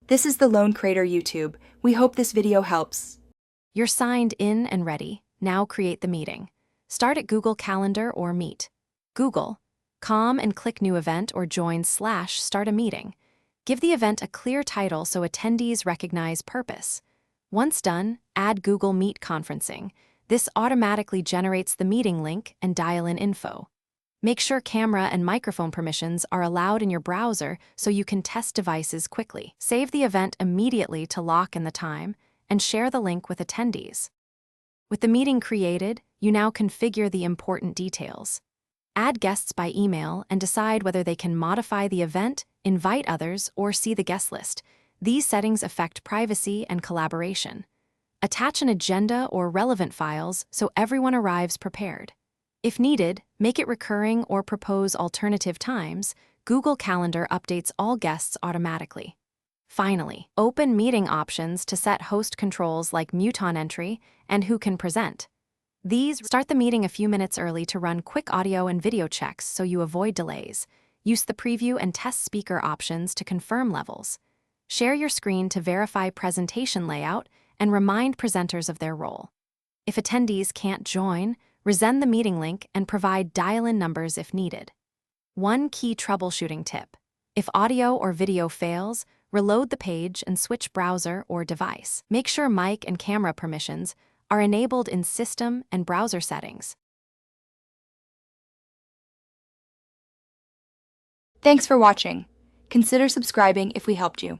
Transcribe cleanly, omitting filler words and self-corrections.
This is the Lone Crater YouTube. We hope this video helps. You're signed in and ready. Now create the meeting. Start at Google Calendar or Meet. Google, and click New Event or Join/Start a Meeting. Give the event a clear title so attendees recognize purpose. Once done, add Google Meet Conferencing. This automatically generates the meeting link and dial-in info. Make sure camera and microphone permissions are allowed in your browser so you can test devices quickly. Save the event immediately to lock in the time and share the link with attendees. With the meeting created, you now configure the important details. Add guests by email and decide whether they can modify the event, invite others, or see the guest list. These settings affect privacy and collaboration. Attach an agenda or relevant files so everyone arrives prepared. If needed, make it recurring or propose alternative times. Google Calendar updates all guests automatically. Finally, open meeting options to set host controls like mute on entry and who can present. These start the meeting a few minutes early to run quick audio and video checks so you avoid delays. Use the preview and test speaker options to confirm levels. Share your screen to verify presentation layout and remind presenters of their role. If attendees can't join, resend the meeting link and provide dial-in numbers if needed. One key troubleshooting tip: if audio or video fails, reload the page and switch browser or device. Make sure mic and camera permissions are enabled in system and browser settings. Thanks for watching. Consider subscribing if we helped you.